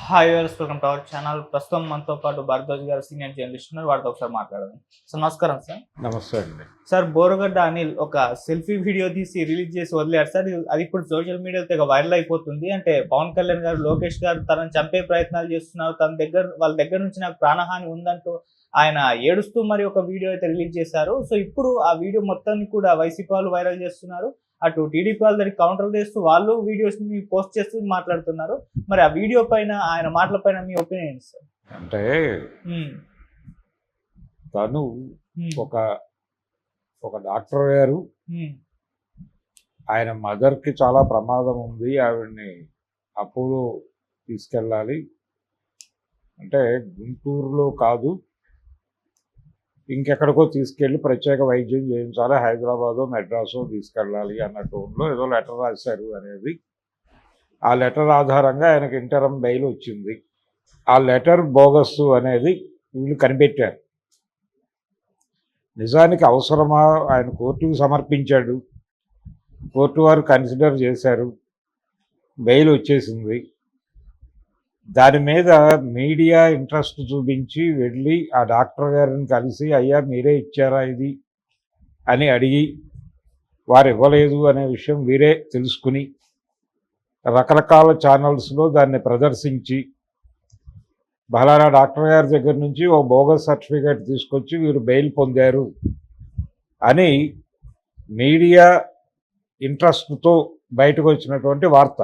Hi viewers, welcome to our channel. ప్రస్తుతం మనతో పాటు భారద్వాజ్ గారు సీనియర్ జర్నలిస్ట్ ఉన్నారు. వారితో ఒకసారి మాట్లాడదాం. సార్ నమస్కారం. సార్ నమస్తే అండి. సార్, బోరగడ్డ అనిల్ ఒక సెల్ఫీ వీడియో తీసి రిలీజ్ చేసి వదిలేరు సార్. అది ఇప్పుడు సోషల్ మీడియాలో తెగ వైరల్ అయిపోతుంది. అంటే పవన్ కళ్యాణ్ గారు, లోకేష్ గారు తనని చంపే ప్రయత్నాలు చేస్తున్నారు, వాళ్ళ దగ్గర నుంచి నాకు ప్రాణహాని ఉందంటూ ఆయన ఏడుస్తూ మరి ఒక వీడియో అయితే రిలీజ్ చేశారు. సో ఇప్పుడు ఆ వీడియో మొత్తాన్ని కూడా వైసీపీ వాళ్ళు వైరల్ చేస్తున్నారు. అటు టీడీపీ వాళ్ళు దానికి కౌంటర్ చేస్తూ వాళ్ళు వీడియోస్ ని పోస్ట్ చేస్తూ మాట్లాడుతున్నారు. మరి ఆ వీడియో పైన, ఆయన మాటల పైన మీ ఒపీనియన్ సార్? అంటే తను ఒక ఒక డాక్టర్ గారు, ఆయన మదర్కి చాలా ప్రమాదం ఉంది, ఆవిడ్ని అపోలో తీసుకెళ్ళాలి అంటే గుంటూరులో కాదు ఇంకెక్కడికో తీసుకెళ్ళి ప్రత్యేక వైద్యం చేయించాలి, హైదరాబాదో మెడ్రాసో తీసుకెళ్ళాలి అన్న టోన్లో ఏదో లెటర్ రాశారు అనేది. ఆ లెటర్ ఆధారంగా ఆయనకు ఇంటరమ్ బెయిల్ వచ్చింది. ఆ లెటర్ బోగస్ అనేది వీళ్ళు కనిపెట్టారు. నిజానికి అవసరమా? ఆయన కోర్టుకు సమర్పించాడు, కోర్టు వారు కన్సిడర్ చేశారు, బెయిల్ వచ్చేసింది. దాని మీద మీడియా ఇంట్రెస్ట్ చూపించి వెళ్ళి ఆ డాక్టర్ గారిని కలిసి, అయ్యా మీరే ఇచ్చారా ఇది అని అడిగి, వారు ఇవ్వలేదు అనే విషయం వీరే తెలుసుకుని రకరకాల ఛానల్స్లో దాన్ని ప్రదర్శించి, బలానా డాక్టర్ గారి దగ్గర నుంచి ఓ బోగస్ సర్టిఫికేట్ తీసుకొచ్చి వీరు బెయిల్ పొందారు అని మీడియా ఇంట్రెస్ట్తో బయటకు వచ్చినటువంటి వార్త.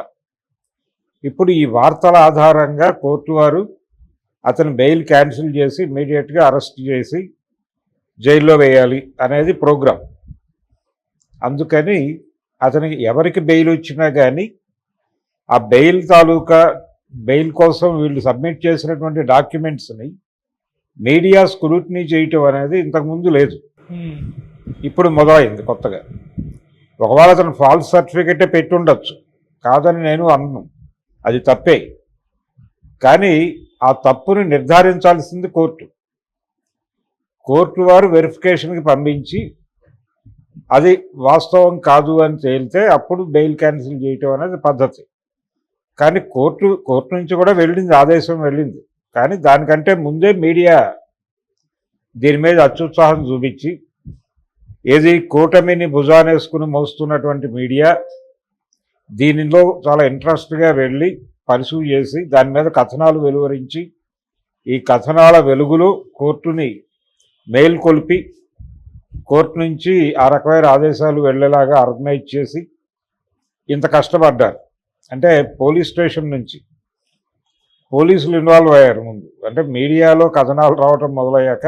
ఇప్పుడు ఈ వార్తల ఆధారంగా కోర్టు వారు అతని బెయిల్ క్యాన్సిల్ చేసి ఇమ్మీడియట్గా అరెస్ట్ చేసి జైల్లో వేయాలి అనేది ప్రోగ్రాం. అందుకని అతనికి ఎవరికి బెయిల్ వచ్చినా కానీ ఆ బెయిల్ తాలూకా బెయిల్ కోసం వీళ్ళు సబ్మిట్ చేసినటువంటి డాక్యుమెంట్స్ని మీడియా స్క్రూటినీ చేయటం అనేది ఇంతకుముందు లేదు, ఇప్పుడు మొదలైంది కొత్తగా. ఒకవేళ అతను ఫాల్స్ సర్టిఫికెటే పెట్టి ఉండొచ్చు, కాదని నేను అన్నాను, అది తప్పే. కానీ ఆ తప్పుని నిర్ధారించాల్సింది కోర్టు. కోర్టు వారు వెరిఫికేషన్కి పంపించి అది వాస్తవం కాదు అని తేలితే అప్పుడు బెయిల్ క్యాన్సిల్ చేయటం అనేది పద్ధతి. కానీ కోర్టు నుంచి కూడా వెళ్ళింది, ఆదేశం వెళ్ళింది. కానీ దానికంటే ముందే మీడియా దీని మీద అత్యుత్సాహం చూపించి, ఏది కూటమిని భుజానేసుకుని మోస్తున్నటువంటి మీడియా దీనిలో చాలా ఇంట్రెస్ట్గా వెళ్ళి పరిశూ చేసి దాని మీద కథనాలు వెలువరించి, ఈ కథనాల వెలుగులో కోర్టుని మేల్కొల్పి కోర్టు నుంచి ఆ రకమైన ఆదేశాలు వెళ్ళేలాగా ఆర్గనైజ్ చేసి ఇంత కష్టపడ్డారు. అంటే పోలీస్ స్టేషన్ నుంచి పోలీసులు ఇన్వాల్వ్ అయ్యారు ముందు. అంటే మీడియాలో కథనాలు రావటం మొదలయ్యాక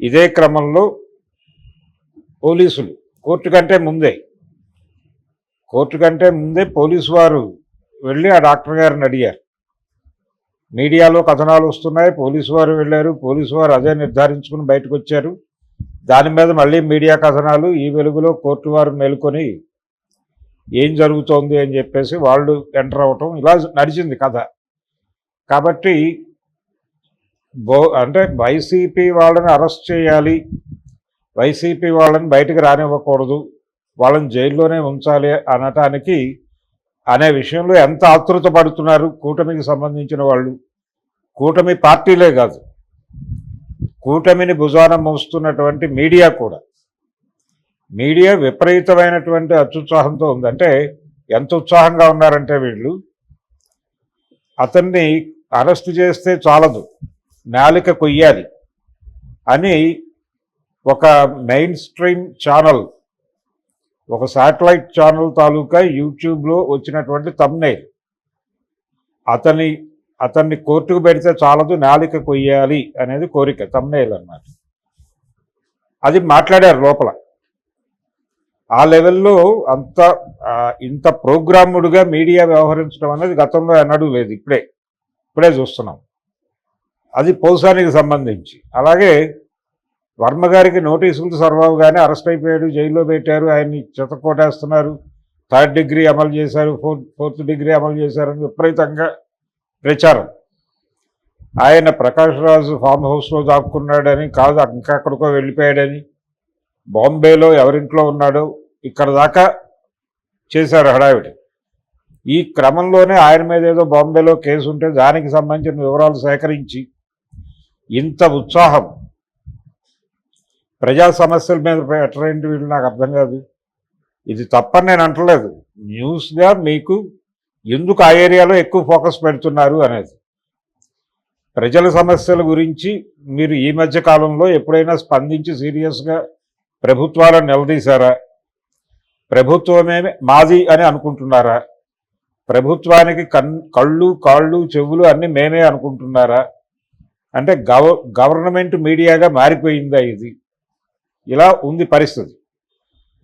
ఇదే క్రమంలో పోలీసులు కోర్టు కంటే ముందే పోలీసు వారు వెళ్ళి ఆ డాక్టర్ గారిని అడిగారు. మీడియాలో కథనాలు వస్తున్నాయి, పోలీసు వారు వెళ్ళారు, పోలీసు వారు అదే నిర్ధారించుకుని బయటకు వచ్చారు. దాని మీద మళ్ళీ మీడియా కథనాలు, ఈ వెలుగులో కోర్టు వారు మేలుకొని ఏం జరుగుతోంది అని చెప్పేసి వాళ్ళు ఎంటర్ అవ్వటం, ఇలా నడిచింది కథ. కాబట్టి అంటే వైసీపీ వాళ్ళని అరెస్ట్ చేయాలి, వైసీపీ వాళ్ళని బయటకు రానివ్వకూడదు, వాళ్ళని జైల్లోనే ఉంచాలి అనే విషయంలో ఎంత ఆతృత పడుతున్నారు కూటమికి సంబంధించిన వాళ్ళు. కూటమి పార్టీలే కాదు, కూటమిని భుజాన మోస్తున్నటువంటి మీడియా కూడా. మీడియా విపరీతమైనటువంటి అత్యుత్సాహంతో ఉంది. అంటే ఎంత ఉత్సాహంగా ఉన్నారంటే వీళ్ళు, అతన్ని అరెస్ట్ చేస్తే చాలదు, నాలిక కొయ్యాలి అని ఒక మెయిన్ స్ట్రీమ్ ఛానల్, ఒక శాటిలైట్ ఛానల్ తాలూకా యూట్యూబ్లో వచ్చినటువంటి థంబ్నెయిల్, అతన్ని కోర్టుకు పెడితే చాలదు, నాలిక కొయ్యాలి అనేది కోరిక, థంబ్నెయిల్ అన్నమాట. అది మాట్లాడారు లోపల. ఆ లెవెల్లో ఇంత ప్రోగ్రాముడుగా మీడియా వ్యవహరించడం అనేది గతంలో ఎన్నడూ లేదు, ఇప్పుడే చూస్తున్నాం. అది పౌసానికి సంబంధించి. అలాగే వర్మ గారికి నోటీసులు సర్వగానే అరెస్ట్ అయిపోయాడు, జైల్లో పెట్టారు, ఆయన్ని చితక్కొట్టేస్తున్నారు, 3rd డిగ్రీ అమలు చేశారు, 4th డిగ్రీ అమలు చేశారని విపరీతంగా ప్రచారం. ఆయన ప్రకాష్ రాజు ఫామ్ హౌస్లో దాక్కున్నాడని కాదు, ఇంకా ఎక్కడికో వెళ్ళిపోయాడని, బాంబేలో ఎవరింట్లో ఉన్నాడో ఇక్కడ దాకా చేశారు హడావిడి. ఈ క్రమంలోనే ఆయన మీద ఏదో బాంబేలో కేసు ఉంటే దానికి సంబంధించిన వివరాలు సేకరించి ఇంత ఉత్సాహం ప్రజా సమస్యల మీద పెట్టరేంటి వీళ్ళు, నాకు అర్థం కాదు. ఇది తప్పని నేను అంటలేదు, న్యూస్గా మీకు ఎందుకు ఆ ఏరియాలో ఎక్కువ ఫోకస్ పెడుతున్నారు అనేది. ప్రజల సమస్యల గురించి మీరు ఈ మధ్య కాలంలో ఎప్పుడైనా స్పందించి సీరియస్గా ప్రభుత్వాలను నిలదీశారా? ప్రభుత్వమే మాది అని అనుకుంటున్నారా? ప్రభుత్వానికి కళ్ళు కాళ్ళు చెవులు అన్నీ మేమే అనుకుంటున్నారా? అంటే గవర్నమెంట్ మీడియాగా మారిపోయిందా ఇది? ఇలా ఉంది పరిస్థితి.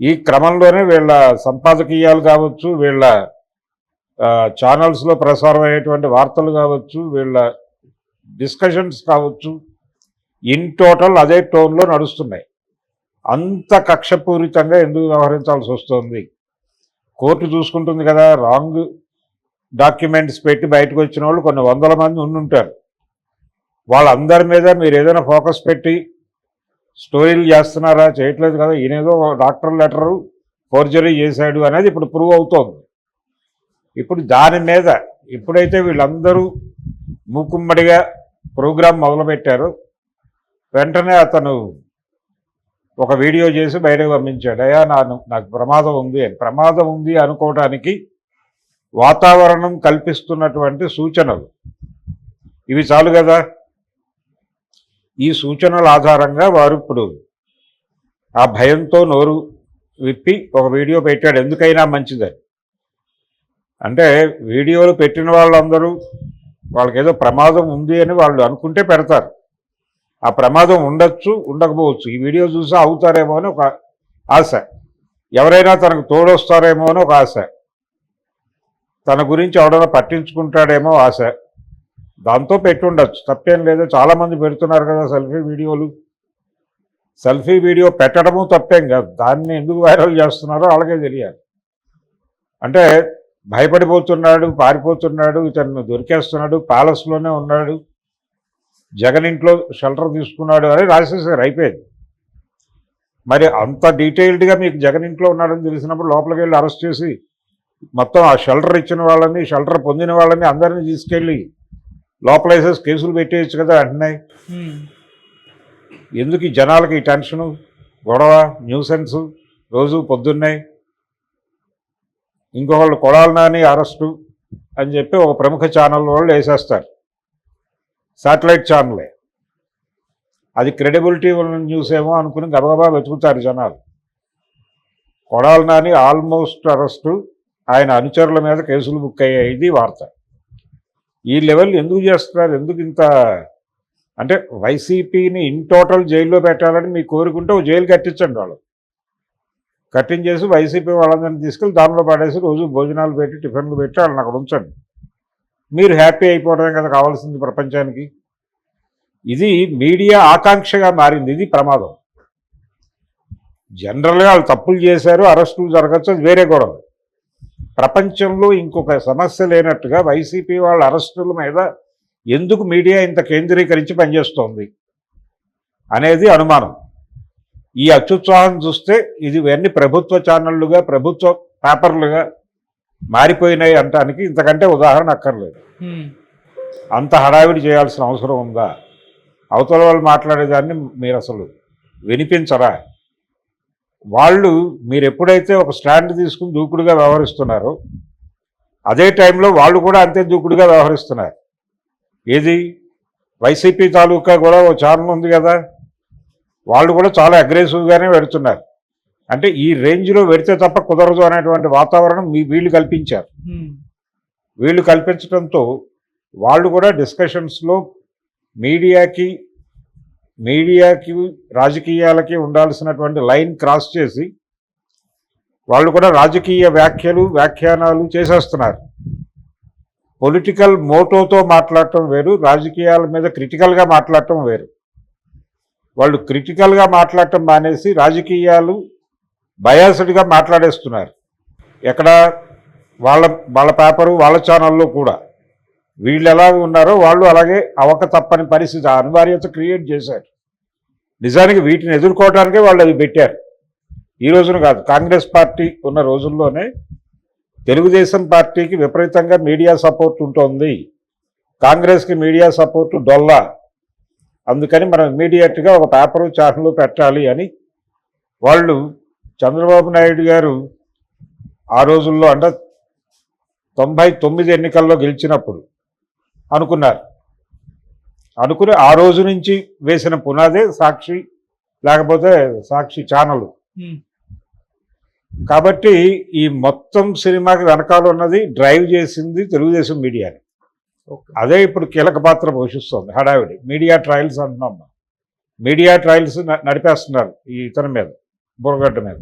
ఈ క్రమంలోనే వీళ్ళ సంపాదకీయాలు కావచ్చు, వీళ్ళ ఛానల్స్లో ప్రసారం అయ్యేటువంటి వార్తలు కావచ్చు, వీళ్ళ డిస్కషన్స్ కావచ్చు, ఇన్ టోటల్ అదే టోన్లో నడుస్తున్నాయి. అంత కక్షపూరితంగా ఎందుకు వ్యవహరించాల్సి వస్తుంది? కోర్టు చూసుకుంటుంది కదా. రాంగ్ డాక్యుమెంట్స్ పెట్టి బయటకు వచ్చిన వాళ్ళు కొన్ని వందల మంది ఉండుంటారు. వాళ్ళందరి మీద మీరు ఏదైనా ఫోకస్ పెట్టి స్టోరీలు చేస్తున్నారా? చేయట్లేదు కదా. ఈయనేదో డాక్టర్ లెటరు ఫోర్జరీ చేశాడు అనేది ఇప్పుడు ప్రూవ్ అవుతోంది. ఇప్పుడు దాని మీద ఎప్పుడైతే వీళ్ళందరూ మూకుమ్మడిగా ప్రోగ్రాం మొదలుపెట్టారో వెంటనే అతను ఒక వీడియో చేసి బయటకు పంపించాడు. అయ్యా నాకు ప్రమాదం ఉంది అని. ప్రమాదం ఉంది అనుకోవడానికి వాతావరణం కల్పిస్తున్నటువంటి సూచనలు ఇవి చాలు కదా. ఈ సూచనల ఆధారంగా వారు ఇప్పుడు ఆ భయంతో నోరు విప్పి ఒక వీడియో పెట్టాడు, ఎందుకైనా మంచిదని. అంటే వీడియోలు పెట్టిన వాళ్ళందరూ వాళ్ళకేదో ప్రమాదం ఉంది అని వాళ్ళు అనుకుంటే పెడతారు. ఆ ప్రమాదం ఉండొచ్చు, ఉండకపోవచ్చు. ఈ వీడియో చూసి అవుతారేమో అని ఒక ఆశ, ఎవరైనా తనకు తోడొస్తారేమో అని ఒక ఆశ, తన గురించి ఎవడైనా పట్టించుకుంటాడేమో ఆశ, దాంతో పెట్టుండొచ్చు. తప్పేం లేదు. చాలామంది పెడుతున్నారు కదా సెల్ఫీ వీడియోలు. సెల్ఫీ వీడియో పెట్టడము తప్పేం కాదు. దాన్ని ఎందుకు వైరల్ చేస్తున్నారో వాళ్ళకే తెలియాలి. అంటే భయపడిపోతున్నాడు, పారిపోతున్నాడు, ఇతను దొరికేస్తున్నాడు, ప్యాలెస్లోనే ఉన్నాడు, జగన్ ఇంట్లో షెల్టర్ తీసుకున్నాడు అని రాసేసారు, అయిపోయింది. మరి అంత డీటెయిల్డ్గా మీకు జగన్ ఇంట్లో ఉన్నాడని తెలిసినప్పుడు లోపలికి వెళ్ళి అరెస్ట్ చేసి మొత్తం ఆ షెల్టర్ ఇచ్చిన వాళ్ళని, షెల్టర్ పొందిన వాళ్ళని అందరినీ తీసుకెళ్ళి లోపల వేసేసి కేసులు పెట్టేయచ్చు కదా అంటున్నాయి. ఎందుకు ఈ జనాలకి ఈ టెన్షను, గొడవ, న్యూసెన్స్ రోజు పొద్దున్నే? ఇంకొకళ్ళు కొడాలి నాని అరెస్టు అని చెప్పి ఒక ప్రముఖ ఛానల్ వాళ్ళు వేసేస్తారు, శాటిలైట్ ఛానలే. అది క్రెడిబిలిటీ ఉన్న న్యూస్ ఏమో అనుకుని గబగబా వెతుకుతారు జనాలు. కొడాలి నాని ఆల్మోస్ట్ అరెస్టు, ఆయన అనుచరుల మీద కేసులు బుక్ అయ్యాయి, ఇది వార్త. ఈ లెవెల్ ఎందుకు చేస్తున్నారు? ఎందుకు ఇంత? అంటే వైసీపీని ఇన్ టోటల్ జైల్లో పెట్టాలని మీ కోరుకుంటే ఒక జైలు కట్టించండి. వాళ్ళు కట్టించేసి వైసీపీ వాళ్ళందరినీ తీసుకెళ్ళి దానిలో పడేసి రోజు భోజనాలు పెట్టి టిఫిన్లు పెట్టి వాళ్ళని అక్కడ ఉంచండి. మీరు హ్యాపీ అయిపోవడమే కదా కావాల్సింది ప్రపంచానికి. ఇది మీడియా ఆకాంక్షగా మారింది. ఇది ప్రమాదం. జనరల్గా వాళ్ళు తప్పులు చేశారు, అరెస్టులు జరగచ్చు, అది వేరే గొడవ. ప్రపంచంలో ఇంకొక సమస్య లేనట్టుగా వైసీపీ వాళ్ళ అరెస్టుల మీద ఎందుకు మీడియా ఇంత కేంద్రీకరించి పనిచేస్తోంది అనేది అనుమానం. ఈ అత్యుత్సాహం చూస్తే ఇది ఇవన్నీ ప్రభుత్వ ఛానళ్లుగా, ప్రభుత్వ పేపర్లుగా మారిపోయినాయి అంటానికి ఇంతకంటే ఉదాహరణ అక్కర్లేదు. అంత హడావిడి చేయాల్సిన అవసరం ఉందా? అవతల వాళ్ళు మాట్లాడేదాన్ని మీరు అసలు వినిపించరా? వాళ్ళు మీరు ఎప్పుడైతే ఒక స్టాండ్ తీసుకుని దూకుడుగా వ్యవహరిస్తున్నారో అదే టైంలో వాళ్ళు కూడా అంతే దూకుడుగా వ్యవహరిస్తున్నారు. ఏది? వైసీపీ తాలూకా కూడా ఓ ఛానల్ ఉంది కదా, వాళ్ళు కూడా చాలా అగ్రెసివ్గానే పెడుతున్నారు. అంటే ఈ రేంజ్లో పెడితే తప్ప కుదరదు అనేటువంటి వాతావరణం వీళ్ళు కల్పించారు. వీళ్ళు కల్పించడంతో వాళ్ళు కూడా డిస్కషన్స్లో మీడియాకి రాజకీయాలకి ఉండాల్సినటువంటి లైన్ క్రాస్ చేసి వాళ్ళు కూడా రాజకీయ వ్యాఖ్యానాలు చేసేస్తున్నారు. పొలిటికల్ మోటోతో మాట్లాడటం వేరు, రాజకీయాల మీద క్రిటికల్గా మాట్లాడటం వేరు. వాళ్ళు క్రిటికల్గా మాట్లాడటం మానేసి రాజకీయాలు బయాస్డ్గా మాట్లాడేస్తున్నారు. ఎక్కడ? వాళ్ళ పేపరు, వాళ్ళ ఛానల్లో కూడా వీళ్ళు ఎలా ఉన్నారో వాళ్ళు అలాగే అవకతప్పని పరిస్థితి, అనివార్యత క్రియేట్ చేశారు. నిజానికి వీటిని ఎదుర్కోవడానికే వాళ్ళు అవి పెట్టారు. ఈ రోజున కాదు, కాంగ్రెస్ పార్టీ ఉన్న రోజుల్లోనే తెలుగుదేశం పార్టీకి విపరీతంగా మీడియా సపోర్ట్ ఉంటుంది, కాంగ్రెస్కి మీడియా సపోర్ట్ డొల్లా, అందుకని మనం ఇమ్మీడియట్గా ఒక పేపరు ఛానల్ పెట్టాలి అని వాళ్ళు చంద్రబాబు నాయుడు గారు ఆ రోజుల్లో అంటే 99 ఎన్నికల్లో గెలిచినప్పుడు అనుకున్నారు. అనుకుని ఆ రోజు నుంచి వేసిన పునాదే సాక్షి, లేకపోతే సాక్షి ఛానల్. కాబట్టి ఈ మొత్తం సినిమాకి వెనకాల ఉన్నది డ్రైవ్ చేసింది తెలుగుదేశం మీడియాని. అదే ఇప్పుడు కీలక పాత్ర పోషిస్తుంది. హడావిడి మీడియా ట్రయల్స్ అంటున్నాం. మీడియా ట్రయల్స్ నడిపేస్తున్నారు ఈ ఇతని మీద, బుర్రగడ్డ మీద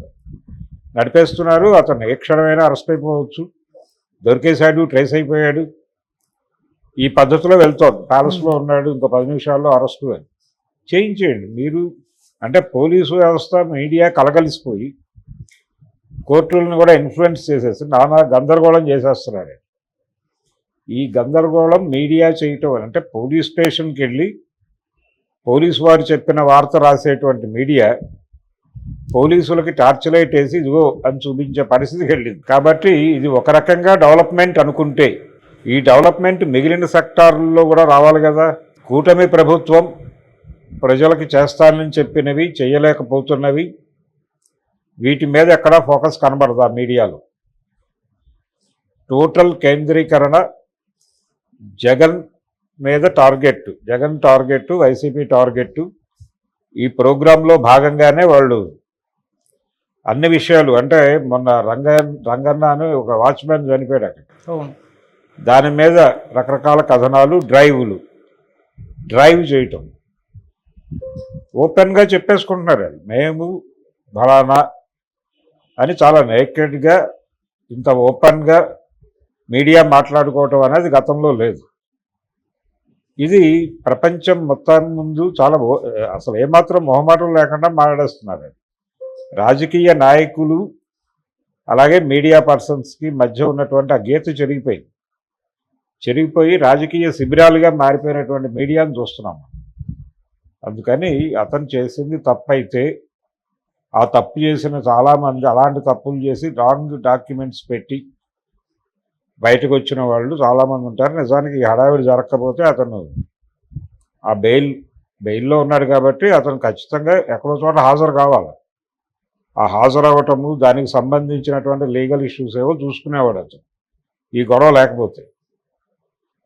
నడిపేస్తున్నారు. అతను ఏ క్షణమైనా అరెస్ట్ అయిపోవచ్చు, దొరికేశాడు, ట్రేస్ అయిపోయాడు, ఈ పద్ధతిలో వెళ్తోంది. ప్యాలెస్లో ఉన్నాడు, ఇంకో 10 నిమిషాల్లో అరెస్టు అని చేయించేయండి మీరు. అంటే పోలీసు వ్యవస్థ మీడియా కలగలిసిపోయి కోర్టులను కూడా ఇన్ఫ్లుయెన్స్ చేసేసి నానా గందరగోళం చేసేస్తున్నాడు. ఈ గందరగోళం మీడియా చేయటం అంటే పోలీస్ స్టేషన్కి వెళ్ళి పోలీసు వారు చెప్పిన వార్త రాసేటువంటి మీడియా పోలీసులకి టార్చ్ లైట్ వేసి ఇదిగో అని చూపించే పరిస్థితికి వెళ్ళింది. కాబట్టి ఇది ఒక రకంగా డెవలప్మెంట్ అనుకుంటే ఈ డెవలప్మెంట్ మిగిలిన సెక్టార్లలో కూడా రావాలి కదా. కూటమి ప్రభుత్వం ప్రజలకి చేస్తానని చెప్పినవి చేయలేకపోతున్నవి, వీటి మీద ఎక్కడా ఫోకస్ కనబడదా మీడియాలో. టోటల్ కేంద్రీకరణ జగన్ మీద target, Jagan target, YCP target. ఈ ప్రోగ్రాంలో భాగంగానే వాళ్ళు అన్ని విషయాలు అంటే మొన్న రంగన్న అని ఒక వాచ్మెన్ చనిపోయాడు అక్కడ, దాని మీద రకరకాల కథనాలు, డ్రైవ్ చేయటం ఓపెన్గా చెప్పేసుకుంటున్నారు. మేము బలానా అని చాలా నేకెడ్గా ఇంత ఓపెన్గా మీడియా మాట్లాడుకోవటం అనేది గతంలో లేదు. ఇది ప్రపంచం మొత్తం ముందు చాలా అసలు ఏమాత్రం మొహమాటం లేకుండా మాట్లాడేస్తున్నారు. రాజకీయ నాయకులు అలాగే మీడియా పర్సన్స్కి మధ్య ఉన్నటువంటి ఆ గీత చెరిగిపోయి రాజకీయ శిబిరాలుగా మారిపోయినటువంటి మీడియాను చూస్తున్నాం. అందుకని అతను చేసింది తప్పైతే ఆ తప్పు చేసిన చాలామంది అలాంటి తప్పులు చేసి రాంగ్ డాక్యుమెంట్స్ పెట్టి బయటకు వచ్చిన వాళ్ళు చాలామంది ఉంటారు. నిజానికి ఈ హడావిడి జరగకపోతే అతను ఆ బెయిల్లో ఉన్నాడు కాబట్టి అతను ఖచ్చితంగా ఎక్కడో చోట హాజరు కావాలి. ఆ హాజరు అవ్వటము, దానికి సంబంధించినటువంటి లీగల్ ఇష్యూస్ ఏవో చూసుకునేవాడు అతను. ఈ గొడవ లేకపోతే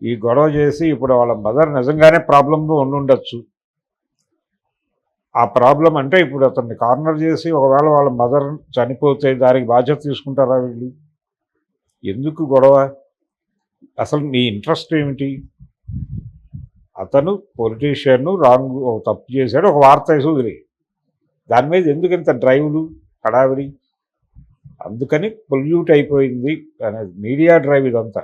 ఈ గొడవ చేసి ఇప్పుడు వాళ్ళ మదర్ నిజంగానే ప్రాబ్లంలో ఉండుండొచ్చు. ఆ ప్రాబ్లం అంటే ఇప్పుడు అతన్ని కార్నర్ చేసి ఒకవేళ వాళ్ళ మదర్ చనిపోతే దానికి బాధ్యత తీసుకుంటారా వీళ్ళు? ఎందుకు గొడవ? అసలు మీ ఇంట్రెస్ట్ ఏమిటి? అతను పొలిటీషియన్ రాంగ్ తప్పు చేశాడు, ఒక వార్త వేసి వదిలి దాని మీద ఎందుకు ఇంత డ్రైవ్లు హడావిడి? అందుకని పొల్యూట్ అయిపోయింది అనేది మీడియా డ్రైవ్ ఇదంతా.